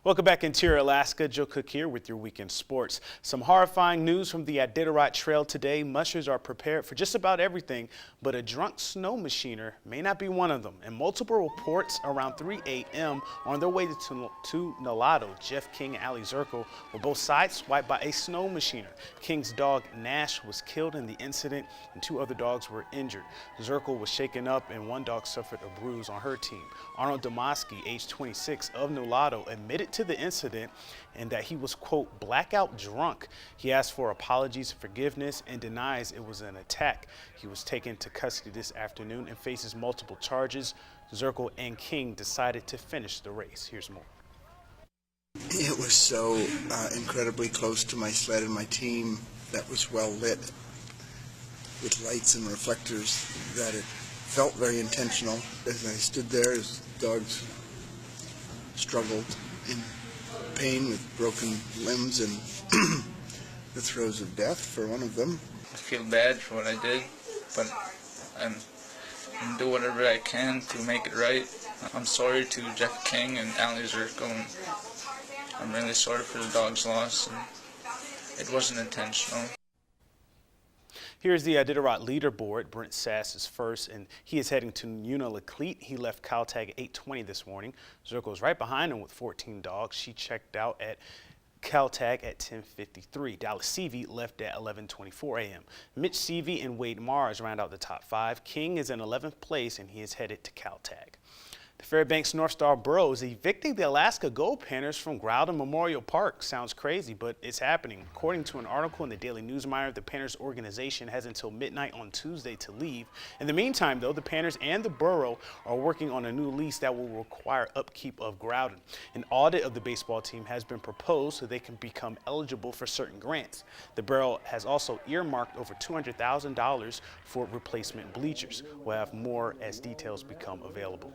Welcome back, Interior Alaska. Joe Cook here with your weekend sports. Some horrifying news from the Iditarod Trail today. Mushers are prepared for just about everything, but a drunk snow machiner may not be one of them. And multiple reports around 3 a.m. on their way to Nolado, Jeff King and Allie Zirkle were both sideswiped by a snow machiner. King's dog Nash was killed in the incident, and 2 other dogs were injured. Zirkle was shaken up, and 1 dog suffered a bruise on her team. Arnold Demoski, age 26, of Nolado, admitted to the incident and that he was, quote, blackout drunk. He asked for apologies and forgiveness and denies it was an attack. He was taken to custody this afternoon and faces multiple charges. Zirkle and King decided to finish the race. Here's more. It was so incredibly close to my sled and my team that was well lit with lights and reflectors that it felt very intentional. As I stood there, as dogs struggled in pain with broken limbs and the throes of death for one of them. I feel bad for what I did, but I'm do whatever I can to make it right. I'm sorry to Jeff King and Allie Zirkle, and I'm really sorry for the dog's loss. And it wasn't intentional. Here's the Iditarod leaderboard. Brent Sass is first, and he is heading to Unalakleet. He left Caltag at 8:20 this morning. Zirkle is right behind him with 14 dogs. She checked out at Caltag at 10:53. Dallas Seavey left at 11:24 a.m. Mitch Seavey and Wade Mars round out the top 5. King is in 11th place, and he is headed to Caltag. The Fairbanks North Star Borough is evicting the Alaska Gold Panthers from Groudon Memorial Park. Sounds crazy, but it's happening. According to an article in the Daily Newsmire, the Panthers organization has until midnight on Tuesday to leave. In the meantime, though, the Panthers and the borough are working on a new lease that will require upkeep of Groudon. An audit of the baseball team has been proposed so they can become eligible for certain grants. The borough has also earmarked over $200,000 for replacement bleachers. We'll have more as details become available.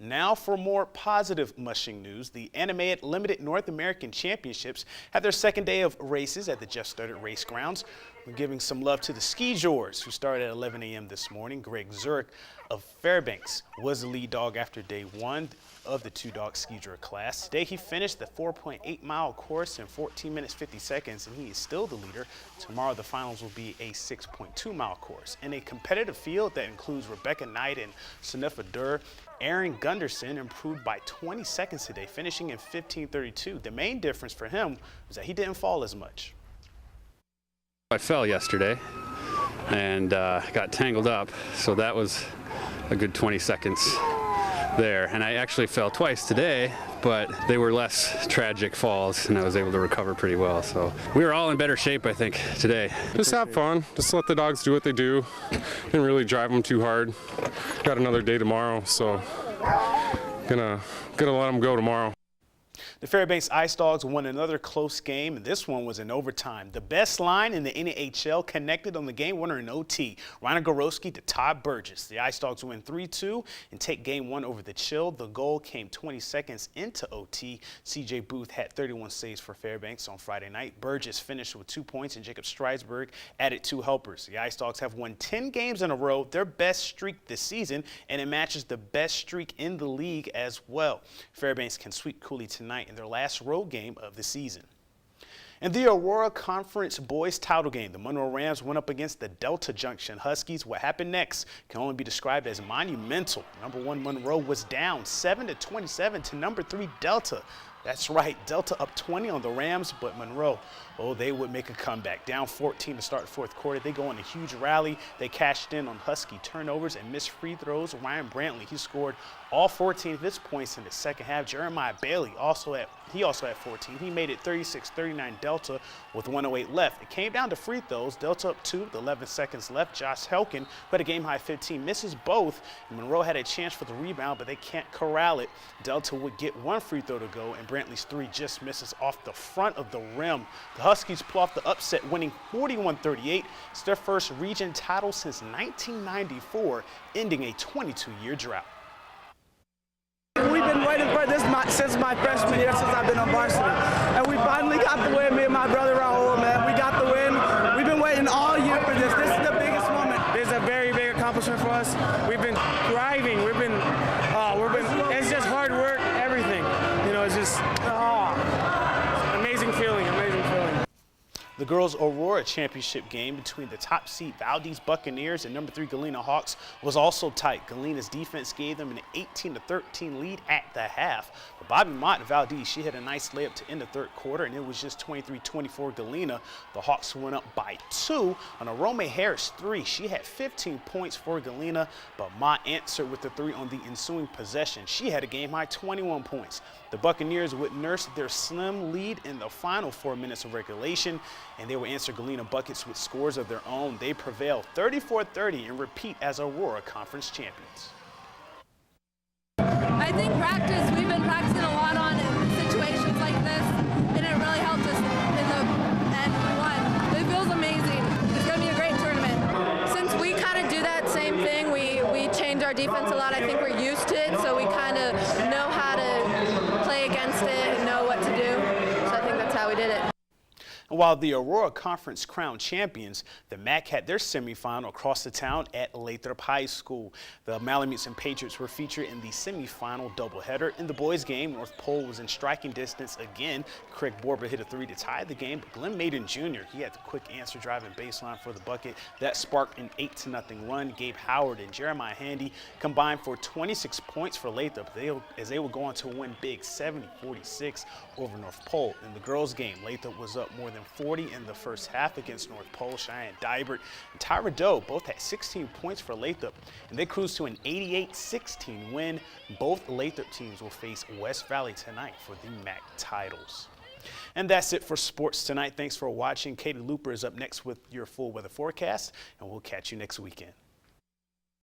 Now for more positive mushing news. The Animated Limited North American Championships had their second day of races at the Jeff Studdard Race Grounds. We're giving some love to the ski jors who started at 11 a.m. this morning. Greg Zurich of Fairbanks was the lead dog after day 1 of the 2-dog ski jor class. Today he finished the 4.8-mile course in 14 minutes 50 seconds, and he is still the leader. Tomorrow the finals will be a 6.2-mile course. In a competitive field that includes Rebecca Knight and Sunifa Dur, Aaron Gunderson improved by 20 seconds today, finishing in 15:32. The main difference for him was that he didn't fall as much. I fell yesterday and got tangled up, so that was a good 20 seconds there. And I actually fell twice today, but they were less tragic falls, and I was able to recover pretty well. So we were all in better shape, I think, today. Just have fun. Just let the dogs do what they do. Didn't really drive them too hard. Got another day tomorrow, so gonna let them go tomorrow. The Fairbanks Ice Dogs won another close game, and this one was in overtime. The best line in the NHL connected on the game winner in OT. Ryan Gorowski to Todd Burgess. The Ice Dogs win 3-2 and take game 1 over the Chill. The goal came 20 seconds into OT. CJ Booth had 31 saves for Fairbanks on Friday night. Burgess finished with 2 points, and Jacob Streisberg added 2 helpers. The Ice Dogs have won 10 games in a row, their best streak this season, and it matches the best streak in the league as well. Fairbanks can sweep Cooley tonight in their last road game of the season. In the Aurora Conference boys title game, the Monroe Rams went up against the Delta Junction Huskies. What happened next can only be described as monumental. Number 1 Monroe was down 7-27 to number 3 Delta. That's right, Delta up 20 on the Rams, but Monroe, oh, they would make a comeback. Down 14 to start the 4th quarter. They go on a huge rally. They cashed in on Husky turnovers and missed free throws. Ryan Brantley, he scored all 14 of his points in the second half. Jeremiah Bailey also had 14. He made it 36-39 Delta with 1:08 left. It came down to free throws. Delta up 2 with 11 seconds left. Josh Helkin, who had a game-high 15, misses both. And Monroe had a chance for the rebound, but they can't corral it. Delta would get 1 free throw to go, and Brantley's 3 just misses off the front of the rim. The Huskies pull off the upset, winning 41-38. It's their first region title since 1994, ending a 22-year drought. We've been waiting for this since my freshman year, since I've been on varsity. And we finally got the win, me and my brother Raul, man. We got the win. We've been waiting all year for this. This is the biggest moment. This is a very big accomplishment for us. We've been thriving. It's just hard work, everything. You know, it's just, amazing feeling, amazing feeling. The girls' Aurora championship game between the top seed Valdez Buccaneers and number 3 Galena Hawks was also tight. Galena's defense gave them an 18-13 lead at the half. But Bobby Mott of Valdez, she had a nice layup to end the third quarter, and it was just 23-24 Galena. The Hawks went up by 2 on a Rome Harris 3. She had 15 points for Galena, but Mott answered with the 3 on the ensuing possession. She had a game-high 21 points. The Buccaneers would nurse their slim lead in the final 4 minutes of regulation, and they would answer Galena buckets with scores of their own. They prevailed 34-30 and repeat as Aurora Conference champions. I think practice, we've been practicing a lot on situations like this, and it really helped us in the end. We won. It feels amazing. It's going to be a great tournament. Since we kind of do that same thing, we change our defense a lot. I think we're used to it, so we kind of know how to play against it and know what to do. So I think that's how we did it. And while the Aurora Conference crowned champions, the MAC had their semifinal across the town at Lathrop High School. The Malamutes and Patriots were featured in the semifinal doubleheader. In the boys' game, North Pole was in striking distance again. Craig Borba hit a 3 to tie the game, but Glenn Maiden Jr., he had the quick answer driving baseline for the bucket. That sparked an 8-0 run. Gabe Howard and Jeremiah Handy combined for 26 points for Lathrop as they would go on to win big 70-46 over North Pole. In the girls' game, Lathrop was up more than 40 in the first half against North Pole. Cheyenne Dybert and Tyra Doe both had 16 points for Lathrop, and they cruised to an 88-16 win. Both Lathrop teams will face West Valley tonight for the MAC titles. And that's it for sports tonight. Thanks for watching. Katie Looper is up next with your full weather forecast, and we'll catch you next weekend.